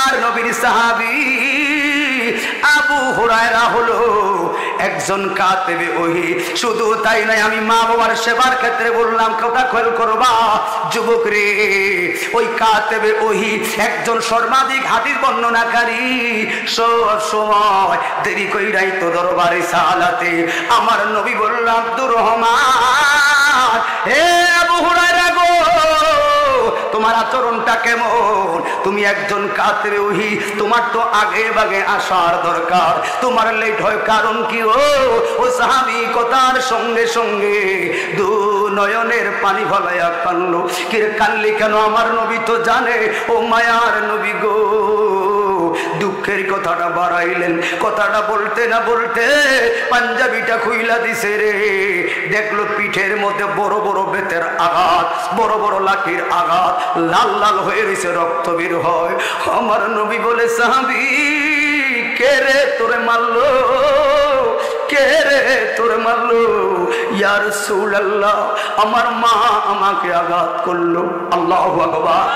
আমার নবীর সাহাবী আবু হুরায়রা হলো একজন কাতেবে ওহী। শুধু তাই নয়, আমি মা বাবার সেবার ক্ষেত্রে বললাম, কথা খেয়াল করবা যুবক রে, ওই কাতেবে ওহী একজন সর্বাধিক হাদিস বর্ণনাকারী। সব সময় দেরি কইরাই তো দরবারে সালাতে আমার নবী বলল, আব্দুর রহমান, হে আবু হুরায়রা গো, তোমার আচরণটা কেমন? তুমি একজন কাতেবে ওহী, তোমার তো আগে ভাগে আসার দরকার, তোমার লেট হয় কারণ কি? ও সাহাবী কথার সঙ্গে সঙ্গে দু নয়নের পানি ফলাইয়া কানলো। কি রে কানলি কেন? আমার নবী তো জানে ও মায়ার নবী গো। দুঃখের কথাটা বাড়াইলেন, কথাটা বলতে না বলতে পাঞ্জাবিটা খুইলা দিছে রে। দেখলো পিঠের মধ্যে বড় বড় বেতের আঘাত, বড় বড় লাঠির আঘাত, লাল লাল হয়ে রয়েছে, রক্ত বের হয়। আমার নবী বলে, সাহাবী কে রে তোরে মারলো? কে রে তোরে মারলো? ইয়া রাসূলুল্লাহ, আমার মা আমাকে আঘাত করলো। আল্লাহু আকবার।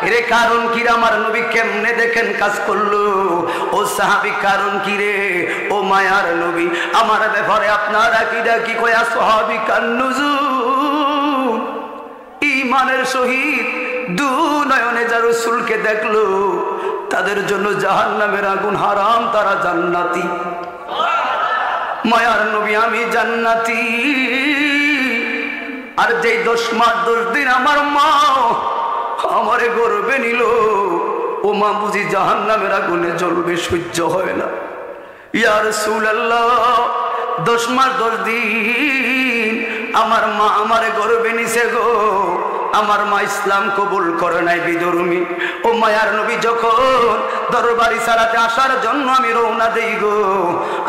এরে কারণ কি রে? আমার নবী কেমনে দেখেন কাজ করলো? ও সাহাবী কারণ কি রে? ও মায়ার নবী, আমার ব্যাপারে আপনার আকীদা কি কয়? আসহাবী কান্নুজুম, ঈমানের সহিত দু নয়নে যা রাসূলকে দেখলো তাদের জন্য জাহান্নামের আগুন হারাম, তারা জান্নাতি। মায়ার নবী আমি জান্নাতি। আর যেই 10 মাস 10 দিন আমার মা আমারে গর্বে নিল, ও মা বুঝি জাহান্নামের আগুনে জ্বলবে, সহ্য হয় না। ইয়া রাসূলুল্লাহ, 10 মাস 10 দিন আমার মা আমারে গর্বে নিছে গো। আমার মা ইসলাম কবুল করে নাই, বিধর্মী। ও মায়ার নবী যখন দরবারি সালাতে আসার জন্য আমি রওনা দেই গো,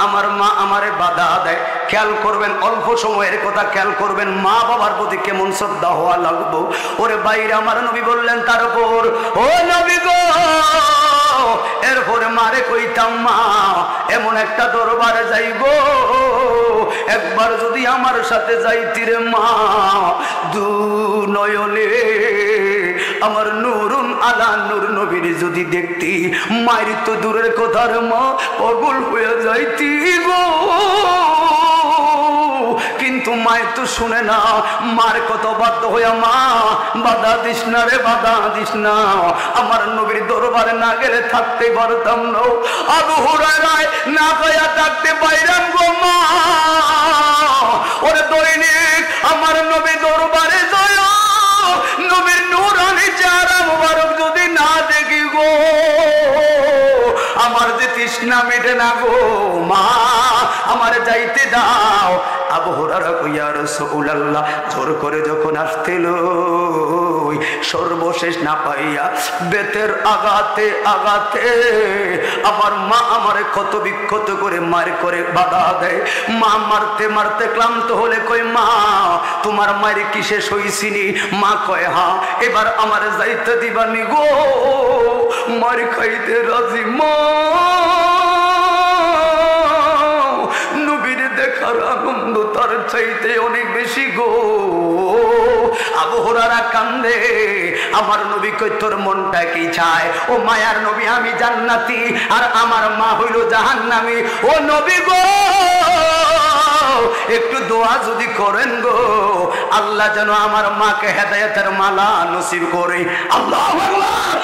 আমার মা আমারে বাধা দেয়। খেয়াল করবেন, অল্প সময়ের কথা খেয়াল করবেন, মা বাবার প্রতি কেমন শ্রদ্ধা হওয়া লাগবো। ওরে বাইরে আমার নবী বললেন, তার উপর ও নবী গো, এরপরে মারে কইতাম, মা এমন একটা দরবারে যাইব, একবার যদি আমার সাথে যাইতি রে মা, দু নয়নে আমার নূরুন আলা নূর নবীর যদি দেখতি, মায়ের তো দূরের কথার মা পাগল হয়ে যাইতি গো। কিন্তু মায়ের তো শুনে না, মার কত বাধ্য হইয়া, মা বাধা দিস না রে, বাধা দিস না। আমার নবীর দরবারে না গেলে থাকতে পারতাম না। আবু হুরায়রা না পাইয়া থাকতে পাইলাম গো মা। ওরে দৈনিক আমার নবী দরবারে যায়, নবীর নূরানি চেহারা মুবারক যদি না দেখি গো, আমার যে তৃষ্ণা মেটে না গো মা, আমার যাইতে দাও। আবু হুরায়রা কইয়া, রাসূলুল্লাহ, জোর করে যখন আসছিল, সর্বশেষ না পাইয়া বেতের আঘাতে আঘাতে আমার মা আমারে ক্ষত বিক্ষত করে মার করে বাধা দেয়। মা মারতে মারতে ক্লান্ত হলে কই, মা তোমার মায়ের কি শেষ হইছিনি? মা কয়, হ্যাঁ। এবার আমার যাইতে দিবানি গো, মার খাইতে রাজি মা, নবীর দেখার আনন্দ তার চাইতে অনেক বেশি গো। আবু হুরায়রা কান্দে, আমার নবী কই, তোর মনটা কি চায়? ও মায়ার নবী আমি জান্নাতি আর আমার মা হইল জাহান্নামী। ও নবী গো, একটু দোয়া যদি করেন গো, আল্লাহ যেন আমার মাকে হেদায়েতের মালা নসিব করে। আল্লাহু আকবার।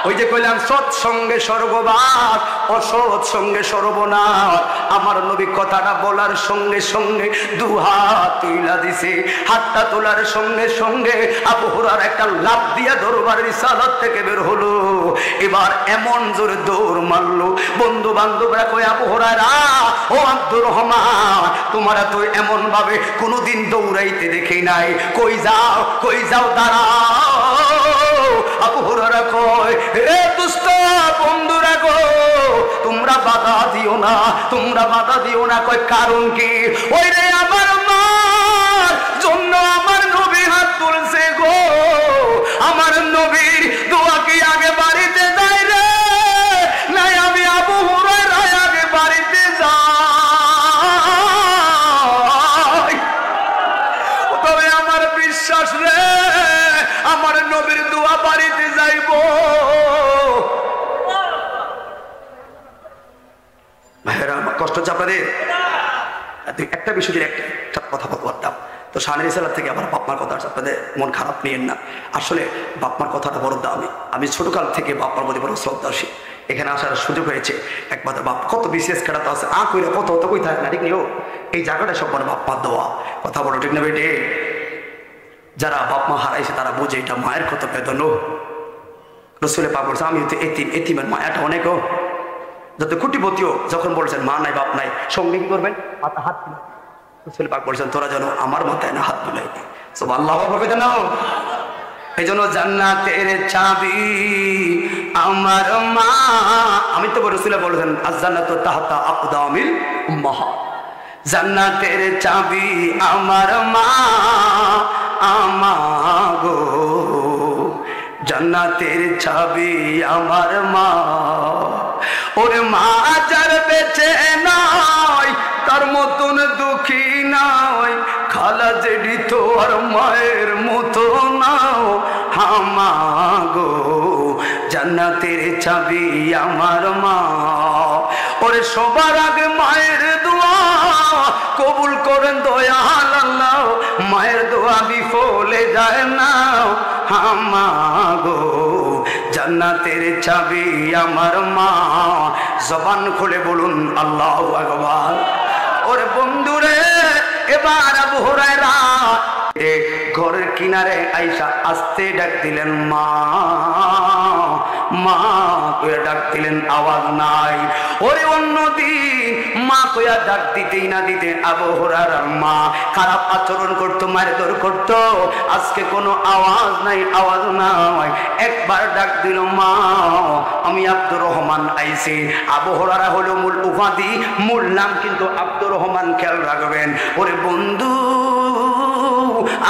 ওই যে কইলাম, সৎসঙ্গে স্বর্গবাস, অসৎ সঙ্গে সর্বনাশ। আমার নবী কথাটা বলার সঙ্গে সঙ্গে দু হাত তুইলা দিছে। হাতটা তোলার সঙ্গে সঙ্গে আবু হুরায়রা একটা লাফ দিয়া দরবারের রিসালাত থেকে বের হলো। এবার এমন জোরে দৌড় মারলো, বন্ধু বান্ধবরা কই, আবু হুরায়রা, ও আব্দুর রহমান, তোমারা তো এমন ভাবে কোনোদিন দৌড়াইতে দেখি নাই, কই যাও, কই যাও, দাঁড়াও। আবু হুরায়রা কয়, হে দুষ্ট বন্ধুরা গো, তোমরা বাধা দিও না, তোমরা বাধা দিও না। কয় কারণ কি? ওই রে আমার মার জন্য আমার নবী হাত তুলছে গো, আমার নবীর দোয়া কি আগে বাড়িতে যায় রে? নাই আমি আবু হুরায়রা আগে বাড়িতে যাই। তবে আমার বিশ্বাস রে, আমার নবীর দোয়া বাড়িতে যাইব। আপনাদের? একটা বিষয় একটা কথা বলতাম তো শানের ইসলাম থেকে আবার বাপমার কথা আছে, আপনাদের মন খারাপ নিয়েন না। আসলে বাপমার কথাটা বড় দামি। আমি ছোটকাল থেকে বাপমার প্রতি বড় শ্রদ্ধাশীল। এখানে আসার সুযোগ হয়েছে একমাত্র বাপ কত বিশেষ খেলাতে আছে কইরা কত অত কই থাকে না, ঠিক নেই? এই জায়গাটা সব মানে বাপমার দেওয়া কথা বলো, ঠিক না বেটে? যারা বাপমা হারাইছে তারা বুঝে এটা মায়ের কত বেদন। রসুলে পাক বলছে আমি হচ্ছে এতিমের মায়াটা অনেক। যত কোটিপতিও যখন বলছেন মা নাই বাপ নাই, সঙ্গে কি করবেন? মাথা হাত দিলেন। রসুলে পাক বলছেন তোরা যেন আমার মাথায় না হাত বুলাই। সব আল্লাহ হবে না। এই জন্য জান্নাতের চাবি আমার মা। আমি তো রসুলে বলেছেন আজ-জান্নাতু তাহতা আকদামিল উম্মাহাত। জান্নাতের চাবি আমার মা আমাগো, জান্নাতের চাবি আমার মা। ওরে মা যার বেঁচে নাই তার মতন দুঃখী নাই, খালা জেডি তো আর মায়ের মতো নাও হামাগো, জান্নাতের চাবি আমার মা। ওরে সবার আগে মায়ের দোয়া কবুল করেন দয়াল আল্লাহ, মায়ের দোয়া বিফলে যায় না হামাগো, জান্নাতের চাবি আমার মা। জবান খুলে বলুন আল্লাহু আকবার। ওরে বন্ধুরে এবার আবু হুরায়রা ঘরের কিনারে আইসা আস্তে ডাক দিলেন মা মা কইয়া ডাক দিলেন, আওয়াজ নাই। ওরে অন্যদিন মা কইয়া ডাক দিতেই না দিতে আবু হুরায়রার মা খারাপ আচরণ করতো, মারধর করতো। আজকে কোনো আওয়াজ নাই, আওয়াজ নাই। একবার ডাক দিল মা আমি আব্দুর রহমান আইছি। আবু হুরায়রা হলো মূল উপাধি, মূল নাম কিন্তু আব্দুর রহমান, খেয়াল রাখবেন। ওরে বন্ধু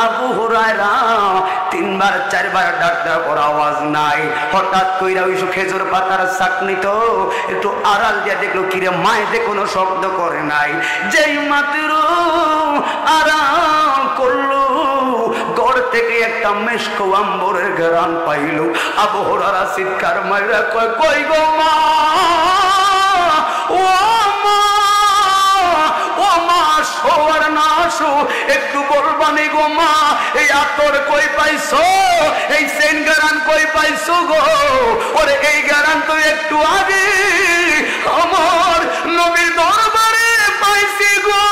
আবু হুরায়রা তিনবার চারবার ডাক দেওয়ার পর আওয়াজ নাই। হঠাৎ কইরা ওই খেজুর পাতার চাকনি তো একটু আড়াল দিয়ে দেখলো কিরে মায়েতে কোনো শব্দ করে নাই। যেই মাত্র আড়াল করলো ঘর থেকে একটা মেশকো আম্বরের ঘ্রাণ পাইল। আবু হুরায়রা চিৎকার মাইরা কয় কই গো মা, ও মা, ও মা শোয়ার না শো, একটু বলবানি গো মা এই আতর কই পাইছো, এই সেন গারান কই পাইছো গো? ওরে এই গারান তো একটু আগে আমার নবীর দরবারে পাইছি গো।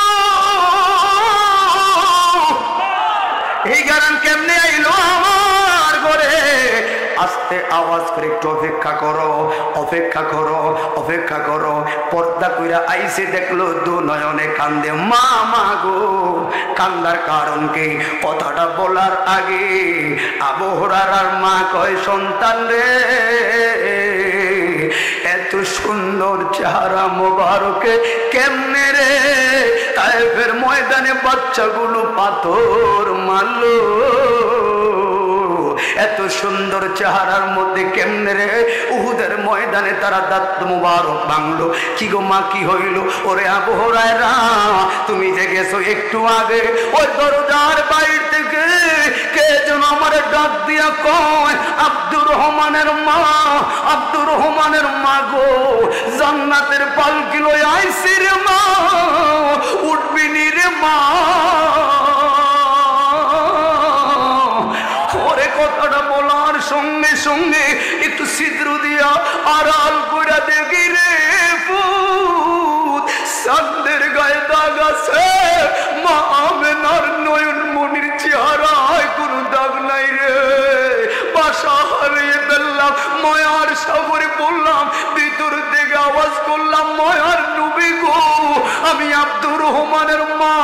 এই গারান কেমনে আইলো আমার ঘরে? আস্তে আওয়াজ করে একটু অপেক্ষা করো, অপেক্ষা করো, অপেক্ষা করো। পর্দা কইরা আইসে দেখলো দু নয়নে কান্দে মা মা গো। কান্দার কারণ কি? কথাটা বলার আগে আবু হুরায়রার মা কয় সন্তান রে এত সুন্দর চেহারা মোবারকে কেমনে রে তায়েফের ময়দানে বাচ্চাগুলো পাথর মারলো? এত সুন্দর চেহারার মধ্যে কেমনে রে উহুদের ময়দানে তারা দাঁত মুবারক ভাঙলো? কি গো মা কি হইল? ওরে আবু হুরায়রা তুমি যে গেছো একটু আগে ওই দরজার বাইরে থেকে কে যেন আমার ডাক দিয়া কয় আব্দুর রহমানের মা, আব্দুর রহমানের মা গো জান্নাতের পালকি লই আইছি রে মা, উঠবি নি রে মা। সঙ্গে সঙ্গে একটু ছিদ্র দিয়া আড়াল করে দেখি রে পুত চাঁদের গায়ে দাগ আছে, মা আমেনার নয়ন মনির চেহারায় কোনো দাগ নাই রে। বাসা হারিয়ে ফেললাম, মায়ার সাগরে বললাম, ভিতর থেকে আওয়াজ করলাম মায়ার নবী গো আমি আব্দুর রহমানের মা।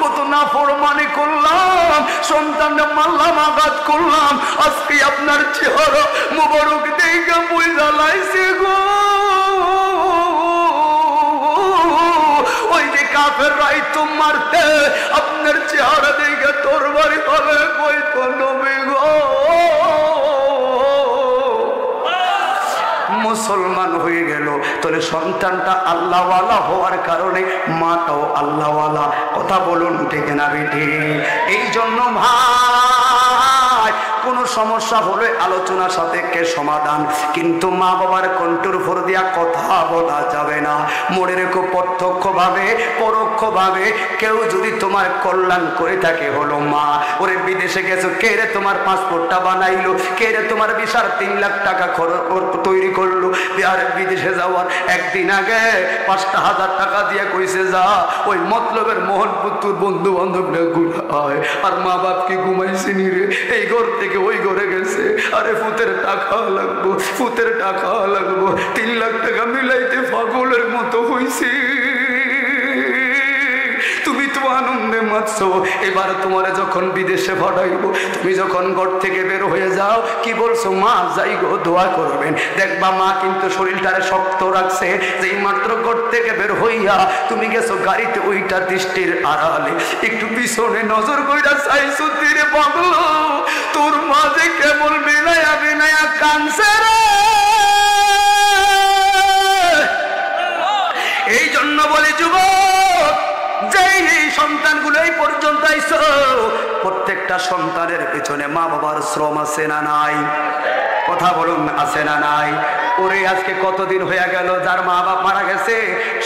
কত নাফরমানি করলাম, সন্তানটা মারলাম, আঘাত করলাম, আজকে আপনার চেহারা মুবারক দেখে বুঝা লাইছে গো। ওই যে কাফের রাইতো মারতে আপনার চেহারা দেখে তোর বাড়ি হবে কইতো নবী গো। মুসলমান হয়ে গেল, তাহলে সন্তানটা আল্লাহওয়ালা হওয়ার কারণে মাটাও আল্লাহওয়ালা। কথা বলুন ঠিক না বেটি? এই জন্য ভাই কোনো সমস্যা হলে আলোচনার সাপেক্ষে সমাধান, কিন্তু মা বাবার কণ্ঠের উপর দিয়া কথা বলা যাবে না। মনে রেখো, প্রত্যক্ষভাবে পরোক্ষভাবে কেউ যদি তোমার কল্যাণ করে থাকে হলো মা। ওরে বিদেশে গেছো, কে রে তোমার পাসপোর্টটা বানাইলো, কে রে তোমার ভিসার 3 লাখ টাকা তৈরি করলো। বিহারে বিদেশে যাওয়ার একদিন আগে 5,000 টাকা দিয়ে কইছে যা, ওই মতলবের মোহনপুত্তুর বন্ধু বান্ধবরা ঘুরায়, আর মা বাপ কি ঘুমাইছে নি রে, এই ঘর থেকে ওই ঘরে গেছে। আরে ফুতের টাকা লাগবো, ফুতের টাকা লাগবো, 3 লাখ টাকা মিলাইতে পাগলের মতো হইছে। তুমি তো আনন্দে মাতছো। এবার তোমার যখন বিদেশে পাঠাইবো, তুমি যখন ঘর থেকে বের হয়ে যাও, কি বলছো? মা যাই গো, দোয়া করবেন। দেখবা মা কিন্তু শরীরটারে শক্ত রাখছে। যেই মাত্র ঘর থেকে বের হইয়া তুমি গেছো গাড়িতে, ওইটা দৃষ্টির আড়ালে একটু পিছনে নজর কইরা চাইছো, তীরে পাগল তোর মা যে কেমন বিনায়া বিনায়া কানছে রে। এই জন্য বলি যুবক, যেই সন্তানগুলো এই পর্যন্ত আইছো, প্রত্যেকটা সন্তানের পেছনে মা বাবার শ্রম আছে না নাই? কথা বলুন, আছে না নাই? ওরে আজকে কতদিন হয়ে গেল যার মা বাপ মারা গেছে,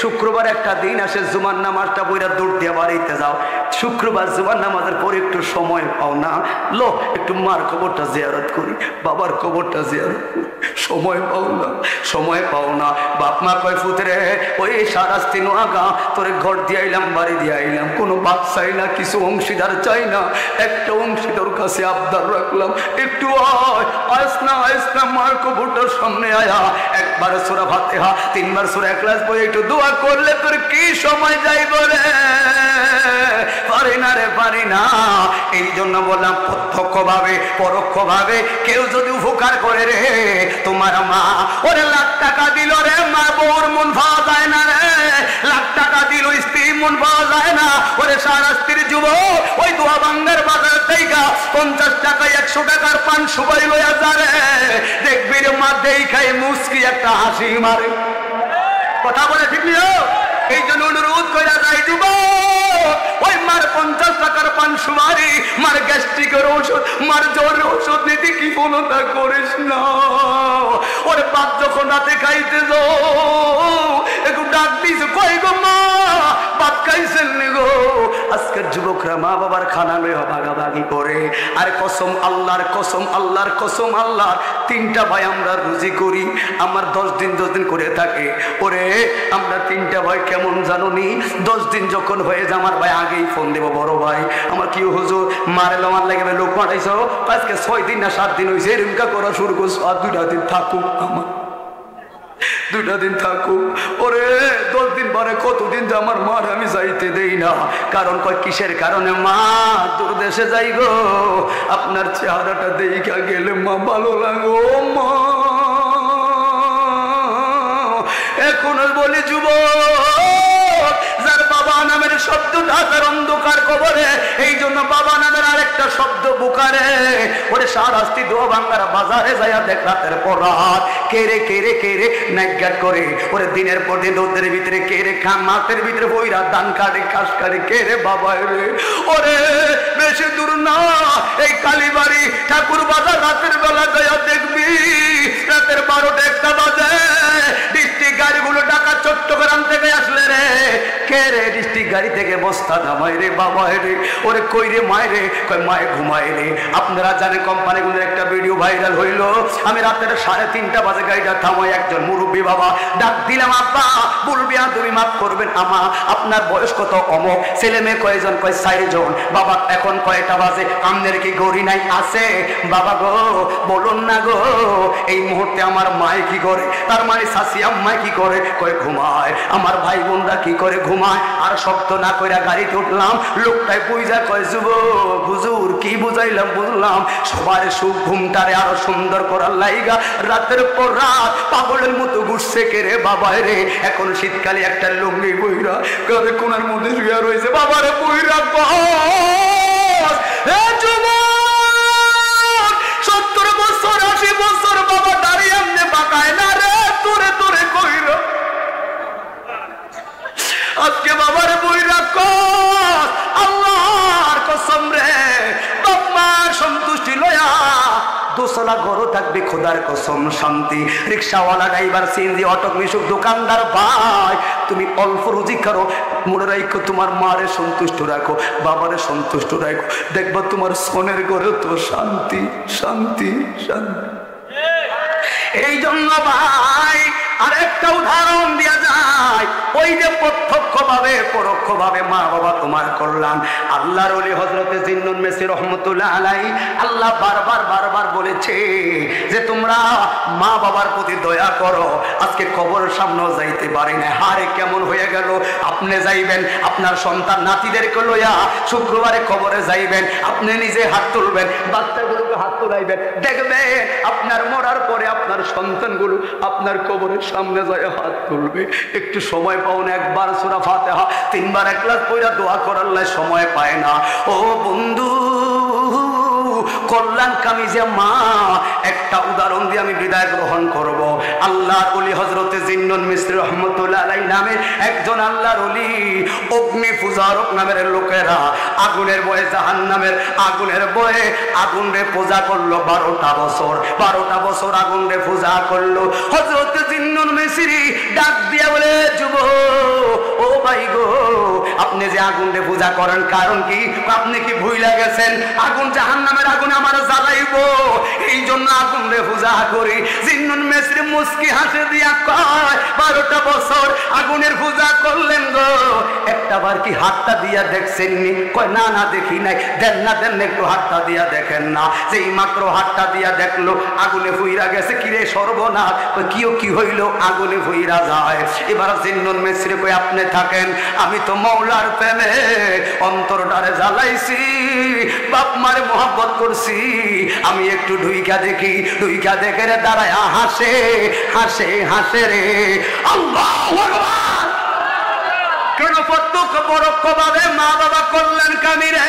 শুক্রবার একটা দিন আসে, জুমার নামাজটা বইরা দৌড় দিয়ে বাড়িতে যাও। শুক্রবার জুমার নামাজের পরে একটু সময় পাও না, লো একটু মার কবরটা জিয়ারত করি, বাবার কবরটা জিয়ারত করি। সময় পাও না, সময় পাও না। বাপ মা কয় ফুতরে, ওই সারাস্তি নোয়াগা তোরে ঘর দিয়ে আইলাম, বাড়ি দিয়ে আইলাম, কোনো বাপ চাই না, কিছু অংশীদার চাই না, একটা অংশীদার কাছে আবদার রাখলাম, একটু আস না মার কবরটার সামনে আয়া, একবার সূরা ফাতিহা, 3 বার সূরা ইখলাস বই একটু দোয়া করলে তোর কি সময় যাইব রে? পারি না রে, পারি না। এই জন্য বললাম, প্রত্যক্ষভাবে পরোক্ষভাবে কেউ যদি উপকার করে রে, তোমার মা ওরে লাখ টাকা দিল রে, মা বউর মন পাওয়া যায় না রে, লাখ টাকা দিল স্ত্রী মন পাওয়া যায় না। ওরে সারা স্ত্রীর যুবক ওই দোয়া বাঙ্গার বাজার থেকে 50 টাকায় 100 টাকার পান সুপারি লইয়া যারে, দেখবি রে মা দেই খাই মুস্কি একটা হাসি মারে। কথা বলে ঠিক নিও। এই জন্য অনুরোধ করে যাই যুবক, ওই মার 50 টাকার পান সুপারি, মার গ্যাস্ট্রিকের ওষুধ, মার জ্বরের ওষুধ নিতে কি ফোনটা করিস না। ওরে বাদ যখন রাতে খাইতে যাও, একটু ডাক দিস, কই গো মা ভাত খাইছেন নি গো? আজকের যুবকরা মা বাবার খানা লইয়া ভাগাভাগি করে। আর কসম আল্লাহর, কসম আল্লাহর, কসম আল্লাহর, 3টা ভাই আমরা রুজি করি, আমার 10 দিন করে থাকে। ওরে আমরা 3টা ভাই কেমন জানো নি, 10 দিন যখন হয়ে যায় আমার ভাই আগেই ফোন দেব, বড় ভাই আমার কি হুজুর মারে লমার লাগে লোক মারাইছ, আজকে 6 দিন না 7 দিন হয়েছে, এরকম করা শুরু করছো, আর 2টা দিন থাকুক, আমার 2টা দিন থাকুক। ওরে 10 দিন পরে কতদিন যে আমার মার আমি যাইতে দেই না। কারণ কয় কিসের কারণে? মা দূর দেশে যাই গো, আপনার চেহারাটা দেখা গেলে মা ভালো লাগো মা। এখন বলি যুবক, যার বাবা নামের শব্দটা তার অন্ধকার কবরে, এই জন্য বাবা নামের আরেকটা শব্দ বুকারে। ওরে সারাস্তি দোয়া বাংলার বাজারে যাইয়া দেখ, রাতের পর রাত কেড়ে কেড়ে কেড়ে নাইগাট করে। ওরে দিনের পর দিন রোদের ভিতরে কেড়ে খান, মাঠের ভিতরে বইরা ধান কাটে, ঘাস কাটে, কেড়ে বাবা রে। ওরে বেশি দূর না, এই কালীবাড়ি ঠাকুর বাজার রাতের বেলা যাইয়া দেখবি, রাতের 12টা 1টা বাজে ডিস্ট্রিক্ট গাড়িগুলো ঢাকা চট্টগ্রাম থেকে আসলে রে, কে রে ডিস্ট্রিক্ট গাড়ি থেকে বস্তা নামাই রে বাবা রে। ওরে কই রে মায় রে, কয় মায়ে ঘুমায় রে। আপনারা জানেন কোম্পানিগুলোর একটা ভিডিও ভাইরাল হইল, আমি রাতের 3:30 বাজে গাড়িটা থামাই, একজন মুরব্বী বাবা ডাক দিলাম, আব্বা বলবি তুমি মাফ করবেন, আপনার বয়স কত? অমক। ছেলে মেয়ে কয়জন? কয় 4 জন। বাবা এখন কয়টা বাজে? আমনের কি গড়ি নাই? আছে। বাবা গো বলুন না গো, এই মুহূর্তে আমার মায়ে কি করে? তার মানে শাশি আম্মায় কি করে? কয় ঘুমায়। আমার ভাই বোনরা কি করে? ঘুমায়। আর শব্দ না কইরা গাড়িতে উঠলাম, লোকটাই বুঝা কয় যুবক হুজুর কি বুঝাইলাম বুঝলাম, সবার সুখ ঘুমটারে আরো সুন্দর করার লাইগা রাতের পর রাত পাগলের মতো ঘুরছে কে রে বাবা রে। এখন শীতকালে একটা লুঙ্গি বইরা ঘরে কোনার মধ্যে শুয়ে রয়েছে, বাবারে বইরা বস 70 বছর 80 বছর বাবা দাঁড়িয়ে এমনি বাঁকায় না রে, তোরে তোরে কইরা আজকে বাবার বইরা কস আল্লাহর কসম রে, বাপ মার সন্তুষ্টি লয়া দোতলা ঘরও থাকবে, খোদার কসম শান্তি। রিক্সাওয়ালা, ড্রাইভার, সিএনজি, অটো মিশুক, দোকানদার ভাই, তুমি অল্প রুজি করো, মনে রাখো তোমার মারে সন্তুষ্ট রাখো, বাবারে সন্তুষ্ট রাখো, দেখবা তোমার সোনের ঘরে তো শান্তি শান্তি শান্তি। এই জন্য ভাই আরেকটা উদাহরণ দেওয়া যায়, ওই যে প্রত্যক্ষ ভাবে পরোক্ষ ভাবে মা বাবা তোমার কল্যাণ। আল্লাহর ওলি হযরতে জিন্নুন মেসি রহমতুল্লাহ আলাইহি, আল্লাহ বারবার বারবার বলেছে যে তোমরা মা বাবার প্রতি দয়া করো। আজকে কবরের সামনেও যাইতে পারি না, হারে কেমন হয়ে গেল। আপনি যাইবেন আপনার সন্তান নাতিদেরকে লইয়া, শুক্রবারে কবরে যাইবেন, আপনি নিজে হাত তুলবেন, বাচ্চাগুলোকে হাত তুলাইবেন, দেখবেন আপনার মরার পরে আপনার সন্তানগুলো আপনার কবরের সামনে যায় হাত তুলবে। একটু সময় পাও না, একবার সূরা ফাতিহা 3 বার ইখলাস পড়া দোয়া করার সময় পায় না। ও বন্ধু, কল্যাণকামী যে মা, একটা উদাহরণ দিয়ে আমি বিদায় গ্রহণ করব। আল্লাহর ওলি হযরতে জিন্নুন মিসরি রহমতুল্লাহ আলাইহি নামে একজন আল্লাহর ওলি, অগ্নি পূজারক নামের লোকেরা আগুনের ভয়ে, জাহান্নামের আগুনের ভয়ে আগুনে পূজা করলো 12টা বছর। 12টা বছর আগুনে পূজা করলো। হযরতে জিন্নুন মিসরি ডাক দিয়ে বলে, যুবক ও ভাই গো, আপনি যে আগুনে পূজা করেন কারণ কি? আপনি কি ভুইলা গেছেন আগুন জাহান্নামের আগুন আমার জ্বালাইবো, এই জন্য আগুনে পূজা করি। জিন্নুন মিসরি মুস্কি হাসে দিয়া কয়, 12টা বছর আগুনের পূজা করলেন গো, একটা বার কি হাতটা দিয়া দেখছেন নি? কয় না না দেখি নাই। দেন না দেন একটু হাতটা দিয়া দেখেন না। যেই মাত্র হাতটা দিয়া দেখলো আগুনে ফুইরা গেছে। কিরে সর্বনাশ, কিও কি হইল? আগুনে ফুইরা যায়। এবার জিন্নুন মিসরি কই, আপনি থাকেন, আমি তো মওলার প্রেমে অন্তরটারে জ্বালাইছি, বাপ মারে মোহাব্বত করছি, আমি একটু ঢুইকা দেখি। ঢুইকা দেখে রে দাঁড়ায় হাসে হাসে হাসে রে। আল্লাহু আকবার। কেন প্রত্যক্ষ পরোক্ষ ভাবে মা বাবা কল্যাণকামী রে,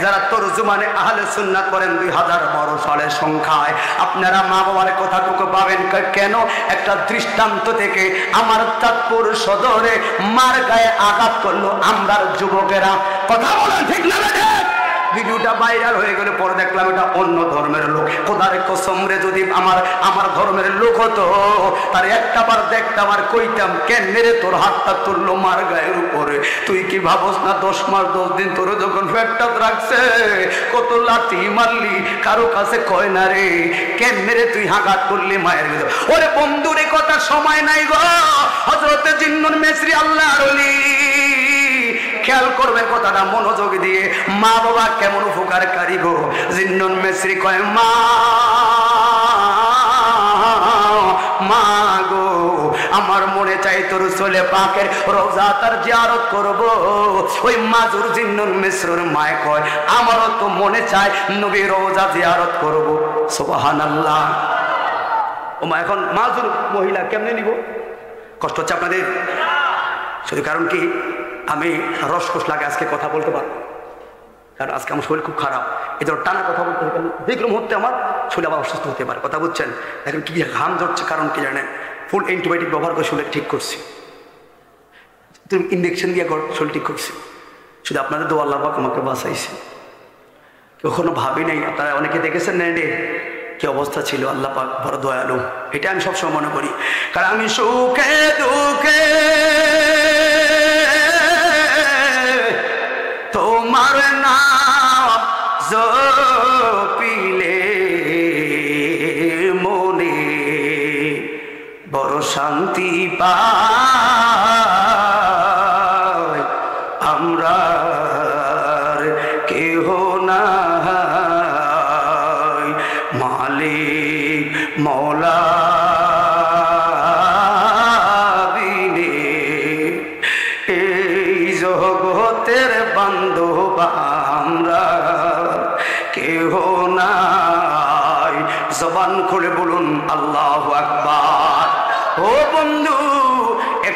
যারা তরজুমানে আহলে সুন্নাত করেন 2012 সালের সংখ্যায়, আপনারা মা বাবার কথাটুকু পাবেন। কেন? একটা দৃষ্টান্ত থেকে। আমার চাঁদপুর সদরে মার গায়ে আঘাত করলো আমরার যুবকেরা। কথা বলেন ঠিক না? ভিডিওটা ভাইরাল হয়ে গেলে পরে দেখলাম এটা অন্য ধর্মের লোক। খোদার কসম রে, যদি আমার ধর্মের লোক হতো তার একটা বার দেখতাম আর কইতাম, কেন রে তোর হাতটা তুললো মার গায়ের উপরে? তুই কি ভাবস না 10 মাস 10 দিন তোরে যখন পেটটা রাখছে কত লাথি মারলি, কারো কাছে কয় না রে কেন রে তুই আঘাত করলি মায়ের ভিতর? ওরে বন্ধুরে কথা সময় নাই গো। হযরতে জিন্নুন মিসরি আল্লাহর ওলি, খেয়াল করবেন কথাটা মনোযোগ দিয়ে। মা বাবা কেমন উপকারকারী গো। জিন্নুন মিসরি কয়, মা মা গো, আমার মনে চাই তোর চলে পাকের রওজা তার জিয়ারত করব। ওই মাজুর জিন্নুন মিসরির মায় কয়, আমারও তো মনে চায় নবীর রওজা জিয়ারত করব। সুবহানাল্লাহ। ও মা, এখন মাজুর মহিলা কেমনে নিব? কষ্ট হচ্ছে আপনাদের? শুধু কারণ কি আমি রসকস লাগে আজকে কথা বলতে পারবো, কারণ আজকে আমার শরীর খুব খারাপ। এই ধর টানা কথা বলতে হবে, যে কোনো মুহূর্তে আমার শরীর আবার অসুস্থ হতে পারে। কথা বুঝছেন? এখন কি ঘাম ধরছে, কারণ কি জানেন? ফুল অ্যান্টিবায়োটিক ব্যবহার করে শরীর ঠিক করছি, তুমি ইঞ্জেকশন দিয়ে শরীর ঠিক করছি। শুধু আপনাদের দোয়া আল্লাহ পাক আমাকে বাঁচাইছে। কখনো ভাবি নাই, আপনারা অনেকে দেখেছেন না রে কি অবস্থা ছিল। আল্লাহ পাক বড় দয়ালু, এটা আমি সবসময় মনে করি। কারণ আমি সুখে দুঃখে তোমার নাম জপিলে মনে বড় শান্তি পাই। আমরা কেহ নাই, মালিক মওলা বিনে এই জগতের বান্ধব আমরা কেহ নাই। জবান খুলে বলুন আল্লাহু আকবার। ও বন্ধু,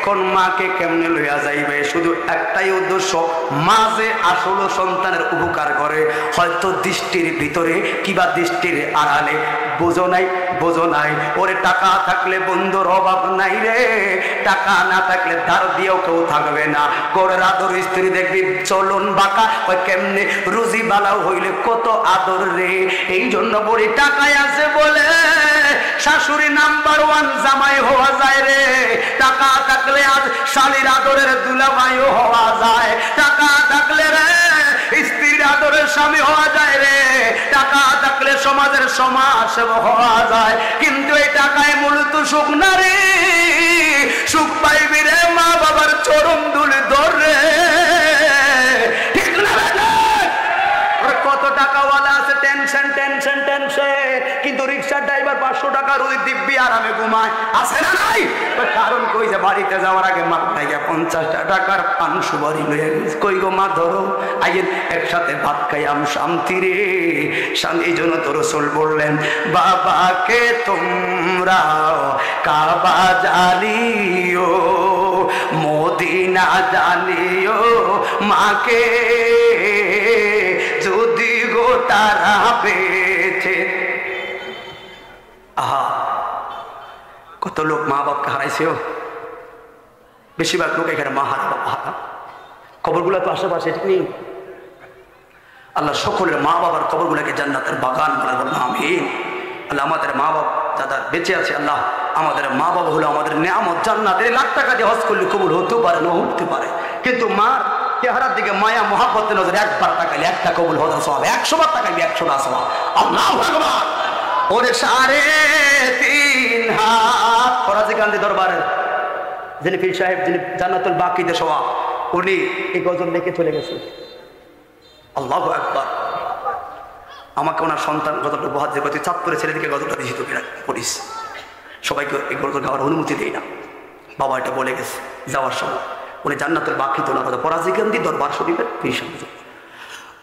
এখন মাকে কেমনে লইয়া যাইবে, শুধু একটাই উদ্দেশ্য, মা যে আসল সন্তানের উপকার করে, হয়তো দৃষ্টির ভিতরে কিবা দৃষ্টির আড়ালে, বোঝো নাই বোঝো নাই। ওরে টাকা থাকলে বন্ধুর অভাব নাই রে, টাকা না থাকলে ধার দিয়েও কেউ থাকবে না। ঘরের আদর স্ত্রী দেখবি চলন বাঁকা, ওই কেমনে রুজি বালাও হইলে কত আদর রে। এই জন্য বলি টাকায় আছে বলে শাশুড়ি নাম্বার 1 জামাই হওয়া যায় রে। টাকা থাকলে আজ শালীর আদরের দুলাভাইও হওয়া যায়। টাকা থাকলে রে স্ত্রীর আদরের স্বামী হওয়া যায় রে। টাকা থাকলে সমাজের সমাজসেবক হওয়া যায়। কিন্তু এই টাকায় মূলত সুখ না রে, সুখ পাইবি রে মা বাবার চরণ ধুলে ধরে। ঠিক না? কত টাকাওয়ালা আছে টেনশন টেনশন টেনশন, কিন্তু রিক্সার ড্রাইভার 500 টাকা রোজ দিব্যি আরামে ঘুমায়, আছে না নাই? কারণ কই যে বাড়িতে যাওয়ার আগে মা ভাইয়া 50 টাকার পান সুপারি লইয়া গেছে। কই গো মা ধরো আইয়েন একসাথে ভাত খাই আম শান্তি রে শান্তি। এই জন্য তো রাসূল বললেন বাবাকে তোমরা কাবা জানিও, মদিনা জানিও, মাকে যদি গো তারা পেয়েছে। আহা, কত লোক মা বাপকে হারাইছেও। বেশিরভাগ লোক এখানে মা হারা বাবা হারা, কবরগুলো তো আশেপাশে, ঠিক নেই? আল্লাহ সকলের মা বাবার কবরগুলোকে জান্নাতের বাগান বানাবেন, আমিন। আল্লাহ আমাদের মা বাবা যারা বেঁচে আছে, আল্লাহ আমাদের মা বাবা হলো আমাদের নেয়ামত, জান্নাত। 1 লাখ টাকা দিয়ে হজ করলে কবুল হতেও পারে না হতে পারে, কিন্তু মার চেহারার দিকে মায়া মহাব্বতে নজর, 1 বার টাকালে 1টা কবুল হওয়ার সওয়াব, 100 বার টাকালে 100টা সওয়াব। আল্লাহু আকবার। ওরে 3.5 হাত ফরাজি গান্ধী দরবারের যিনি পীর সাহেব, যিনি জান্নাতুল বাকিতে সওয়াব, উনি এই গজল লিখে চলে গেছেন। আল্লাহু আকবার। আমাকে ওনার সন্তান গজলটা উপহার দিয়ে গেছে, চাঁদপুরের ছেলেদিকে গজলটা দিয়েছি, তোকে পড়িস। সবাইকে এই গজল গাওয়ার অনুমতি দেই না, বাবা এটা বলে গেছে যাওয়ার সময়। উনি জান্নাতুল বাকি তোলার কথা ফরাজি গান্ধী দরবার শরীফের পীর সাহেব।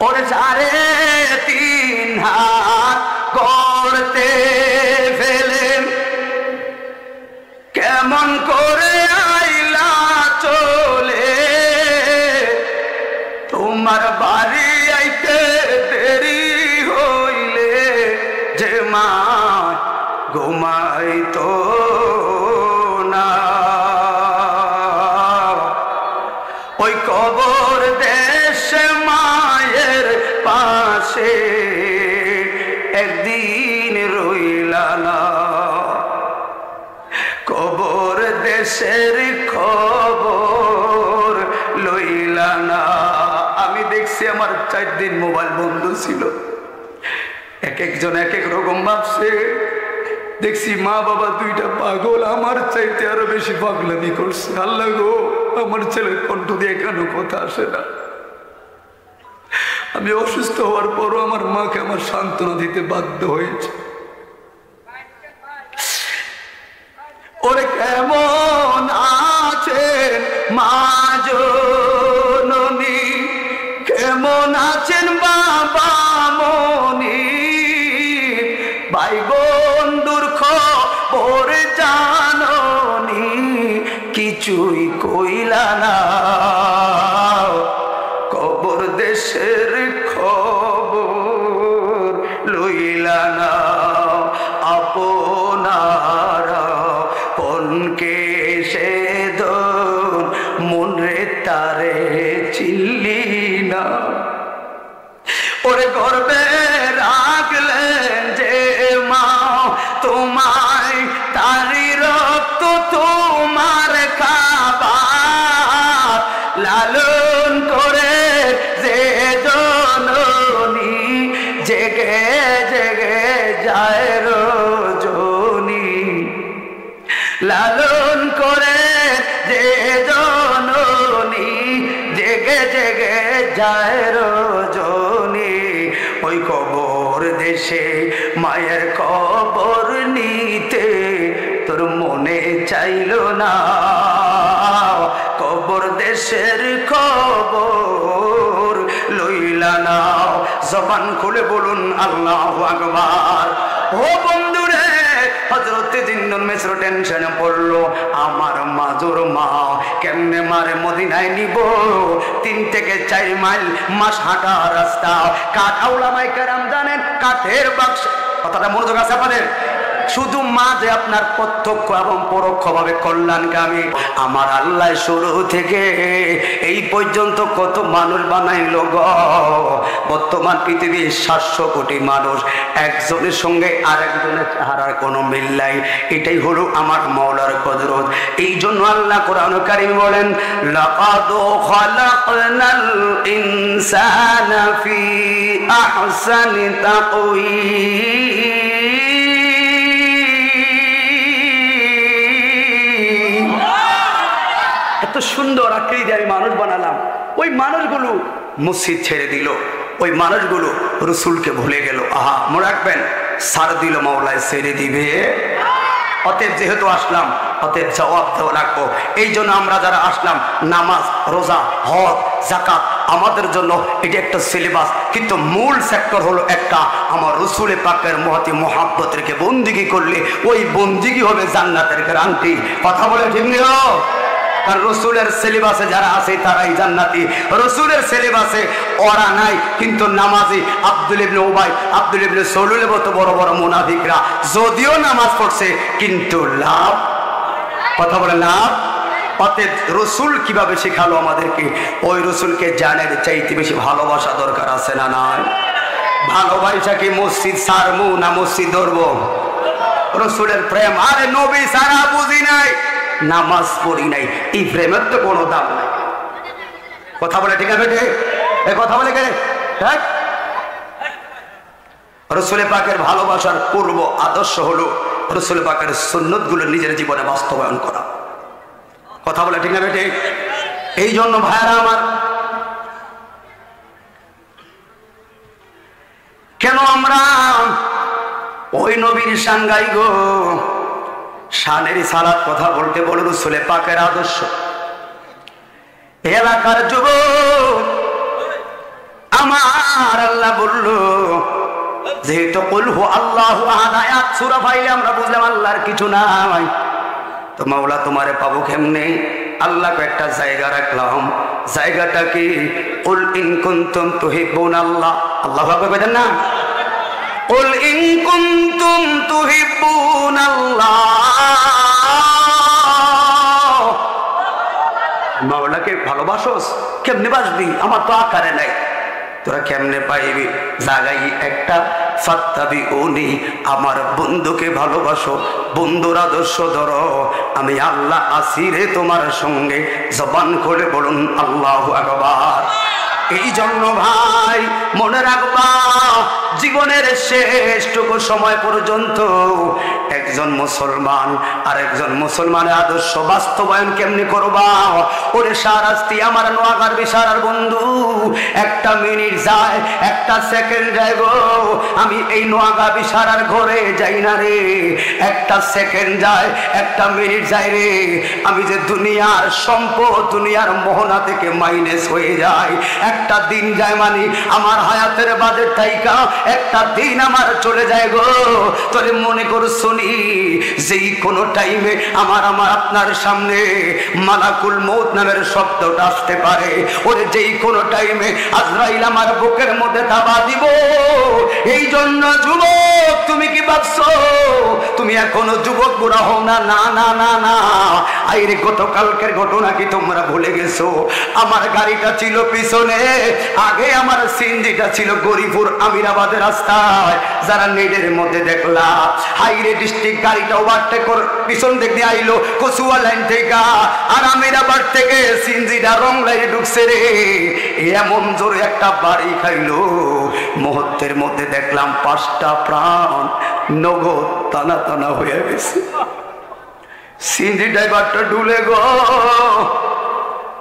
ওরে 3.5 হাত করতে ফেলেন, কেমন করে আইলা চলে, তোমার বাড়ি আইতে দেরি হইলে যে মা ঘুমাইতো না। ওই কবর দেশে মায়ের পাশে একদিন রইলা না, কবর দেশের খবর লইলা না। আমি দেখছি আমার 4 দিন মোবাইল বন্ধ ছিল, এক একজন এক এক রকম ভাবছে। দেখছি মা বাবা 2টা পাগল, আমার চাইতে আরো বেশি পাগলামি করছে। আল্লাহ গো, আমার ছেলের কণ্ঠ দিয়ে কেন কথা আসে না? আমি অসুস্থ হওয়ার পরও আমার মাকে আমার সান্ত্বনা দিতে বাধ্য হয়েছে। ওরে কেমন আছেন মা জননী, কেমন আছেন বাবা মনি, ভাই বন্ধুর খবর জাননি, কিছুই কইলা না, কবর দেশের খবর লইলা না। আপনারা পনকে সে দন মনে তারে চিল্লি না, ওরে গর্বে রাখলেন যে মা তোমায়, তারি রক্ত তোমার খাবার, লালন করে যে জননী, জেগে জেগে যায় রজনী, লালন করে যে জননী, জেগে জেগে যায় রজনী। ওই কবর দেশে মায়ের কবর নিতে তোর মনে চাইল না, কবর দেশের খবর লইলা না। জবান খুলে বলুন আল্লাহু আকবার। ও বন্ধুরে, হযরত জিন্নুল মিসর টেনশনে পড়লো, আমার মাজুর মা কেমনে মারে মদিনায় নিব? 3 থেকে 4 মাইল মাস হাঁটা রাস্তা। কাঠ উলামায়ে কেরাম জানেন, কাঠের বাক্স। কথাটা মনোযোগ আছে আপনাদের? শুধু মা যে আপনার প্রত্যক্ষ এবং পরোক্ষভাবে কল্যাণকামী, আমার আল্লাহ শুরু থেকে এই পর্যন্ত কত মানুষ বানাইল গো। বর্তমান পৃথিবীর 700 কোটি মানুষ, একজনের সঙ্গে আরেকজনের চেহারার কোনো মিল নাই। এটাই হলো আমার মাওলার কুদরত। এই জন্য আল্লাহ কোরআন কারীম বলেন, লাকাদ খালাকনাল ইনসানা ফি আহসানি তাকওয়িম। এত সুন্দর আকৃতি আমি মানুষ বানালাম, ওই মানুষগুলো মসজিদ ছেড়ে দিল, ওই মানুষগুলো রসুলকে ভুলে গেল। আহা, মনে রাখবেন, ছাড় দিল মাওলায় ছেড়ে দিবে। অতএব যেহেতু আসলাম, অতএব জবাব দেওয়া রাখবো। এই জন্য আমরা যারা আসলাম, নামাজ, রোজা, হজ, যাকাত আমাদের জন্য এটি একটা সিলেবাস, কিন্তু মূল সেক্টর হলো একটা, আমার রসুলে পাকের মহতি মোহাব্বত রেখে বন্দিগি করলে ওই বন্দিগি হবে জান্নাতের গ্যারান্টি। কথা বলে ঠিক নেই? কারণ রসুলের সিলেবাসে যারা আছে তারাই জান্নাতি, রসুলের সিলেবাসে ওরা নাই। কিন্তু নামাজি আব্দুল ইবনে উবাই, আব্দুল ইবনে সলুলের মতো বড় বড় মুনাফিকরা যদিও নামাজ পড়ছে, কিন্তু লাভ, কথা বলে লাভ। অতএব রসুল কিভাবে শেখালো আমাদেরকে, ওই রসুলকে জানের চাইতে বেশি ভালোবাসা দরকার আছে না নাই? ভালোবাসা কি মসজিদ সারমু না মসজিদ ধরবো? রসুলের প্রেম, আরে নবী সারা বুঝি নাই, নামাজ পড়ি নাই, এই প্রেমের তো কোনো দাম নাই। কথা বলে ঠিক আছে? কথা বলে কে? রসুল পাকের ভালোবাসার পূর্ব আদর্শ হলো রসুল পাকের সুন্নত গুলো নিজের জীবনে বাস্তবায়ন করা। কথা বলে ঠিক না বেটে? এই জন্য ভাইরা আমার, কেন আমরা ওই নবীর শান গাই গো? শানের সালাত কথা বলতে বলে রসুল পাকের আদর্শ। এলাকার যুবক আমার আল্লাহ বলল, যেহেতু কুল হু আল্লাহু আহাদ আয়াত সূরা পাইলে আমরা বুঝলাম আল্লাহর কিছু নাই, তো মাওলা তোমারে পাবো কেমনে? আল্লাহকে একটা জায়গা রাখলাম, জায়গাটা কি? কুল ইন কুনতুম তুহিব্বুনাল্লাহ, আল্লাহু আকবার বলেন না? কুল ইন কুনতুম তুহিব্বুনাল্লাহ, মাওলাকে ভালোবাসোস? কেমনে বাসবি? আমার তো আকারে নাই, তোরা কেমনে পাইবি? জায়গায় একটা, ফাত্তাবিউনি, আমার বন্ধুকে ভালোবাসো, বন্ধুর আদর্শ ধরো, আমি আল্লাহ আসি রে তোমার সঙ্গে। জবান করে বলুন আল্লাহু আকবার। এই জন্য ভাই মনে রাখবা, জীবনের শেষটুকু সময় পর্যন্ত একজন মুসলমান আর একজন মুসলমানের আদর্শ বাস্তবায়ন কেমনি করবা? ওরে সারাস্তি আমার নোয়াগার বিশারার বন্ধু, একটা মিনিট যায়, একটা সেকেন্ড যায় গো, আমি এই নোয়াগা বিশারার ঘরে যাই না রে। একটা সেকেন্ড যায়, একটা মিনিট যায় রে, আমি যে দুনিয়ার সম্পদ, দুনিয়ার মোহনা থেকে মাইনাস হয়ে যায়। একটা দিন যায় মানে আমার হায়াতের বাজেট থাইকা একটা দিন আমার চলে যায় গো। তোরে মনে করো শুনি, যেই কোনো টাইমে আমার আপনার সামনে মালাকুল মউত নামের শব্দটা আসতে পারে। ওরে যেই কোনো টাইমে আজরাইল আমার বুকের মধ্যে থাবা দিব। এই জন্য যুবক, তুমি কি ভাবছো তুমি এখনো যুবক বুড়া হও না? না না না না, আইরে গতকালকের ঘটনা কি তোমরা ভুলে গেছো? আমার গাড়িটা ছিল পিছনে, আগে আমার সিএনজিটা ছিল গরিপুর আমিরাবাদের রাস্তায়। যারা নেটের মধ্যে দেখলা, হাইরে ডিস্ট্রিক্ট গাড়িটা ওভারটেক করে পিছন দিক দিয়ে আইলো কচুয়া লাইন থেকে, আর আমিরাবাদ থেকে সিএনজিটা রং লাইনে ঢুকছে রে। এমন জোরে একটা বাড়ি খাইলো, মুহূর্তের মধ্যে দেখলাম 5টা প্রাণ নগদ টানা টানা হয়ে গেছে। সিএনজি ড্রাইভারটা ডুলে গো,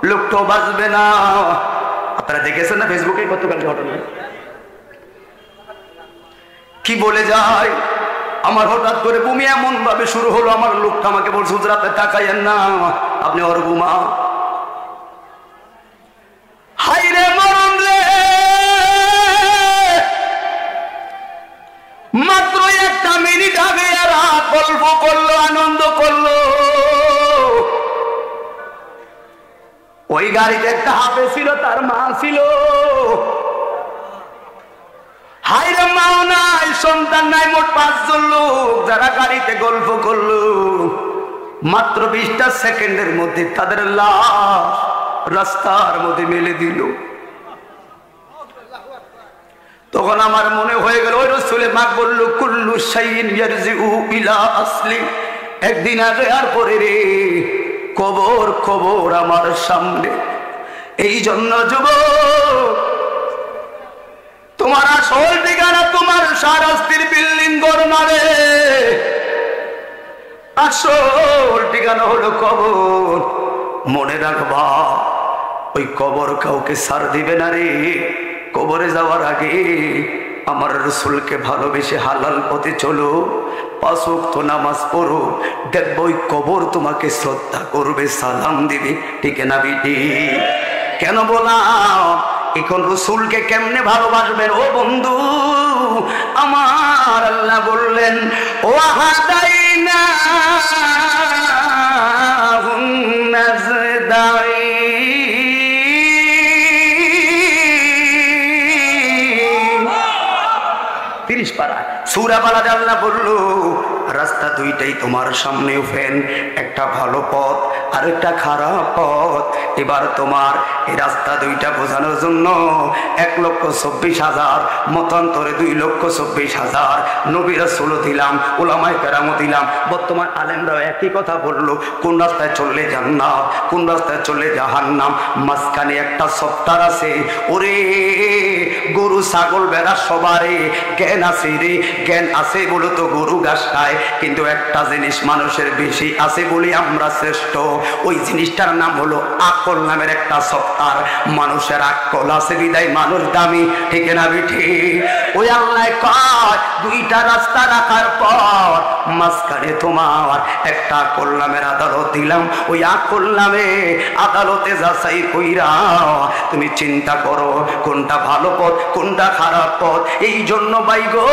লোকটাও বাঁচবে না। আপনারা দেখেছেন না ফেসবুকে গতকাল ঘটনা কি বলে যায়? আমার হঠাৎ করে বমি এমন ভাবে শুরু হলো, আমার লোকটা আমাকে বলছে হুজুর আপনি তাকাইয়েন না, আপনি ওর বুমা। হাই রে মরণ রে, মাত্র একটা মিনিট আগে এরা গল্প করলো, আনন্দ করলো। ওই গাড়িতে একটা হাফে ছিল, তার মা ছিল। হাইরে মাও নাই, সন্তান নাই, মোট 5 জন লোক যারা গাড়িতে গল্প করলো। মাত্র 20টা সেকেন্ডের মধ্যে তাদের লাশ রাস্তার মধ্যে মেলে দিল। তখন আমার মনে হয়ে গেল ওই রাসূল পাক বলল, কুল্লু শাইইন ইয়ারজিউ ইলা আসলি। একদিন আগে আর পরে রে, কবর কবর আমার সামনে। এই জন্য যুবক, তোমার আসল ঠিকানা তোমার শাহরাস্তির বিল্ডিং ঘর মারে, আসল ঠিকানা হলো কবর। মনে রাখবা, ওই কবর কাউকে ছাড় দিবে না রে। কবরে যাওয়ার আগে আমার রাসূলকে ভালোবেসে হালাল পথে চলো, 5 ওয়াক্ত নামাজ পড়ো, দেখবো ওই কবর তোমাকে শ্রদ্ধা করবে, সালাম দিবে। ঠিক না বিটি? কেন বললাম, এখন রাসূলকে কেমনে ভালোবাসবেন ও বন্ধু আমার? আল্লাহ বললেন, ও হাদাইনা নাজদাই, সূরা বালাদে আল্লাহ বলল, রাস্তা দুইটাই তোমার সামনে ওপেন, একটা ভালো পথ আর একটা খারাপ পথ। এবার তোমার এই রাস্তা দুইটা বোঝানোর জন্য 1,24,000, মতান্তরে 2,24,000 নবী রাসূল দিলাম, উলামায়ে কেরাম দিলাম, বর্তমান আলেমরাও একই কথা বললো। কোন রাস্তায় চললে জান্নাত, কোন রাস্তায় চললে জাহান্নাম, মাঝখানে একটা সফটওয়্যার আছে। ওরে গরু ছাগল বেড়া সবারে জ্ঞান আছে রে, জ্ঞান আছে বলে তো গরু ঘাস খায়, কিন্তু একটা জিনিস মানুষের বেশি আছে বলে আমরা শ্রেষ্ঠ। ওই জিনিসটার নাম হলো আকল নামের একটা সত্তার। মানুষের আকল আছে বিদায় মানুষ দামি। ঠিক না বিঠি? ওই আল্লাহ কয়, দুইটা রাস্তা রাখার পর মাঝখানে তোমার একটা আকল নামের আদালত দিলাম। ওই আকল নামে আদালতে যাচাই কইরা তুমি চিন্তা করো কোনটা ভালো পথ, কোনটা খারাপ পথ। এই জন্য ভাই গো,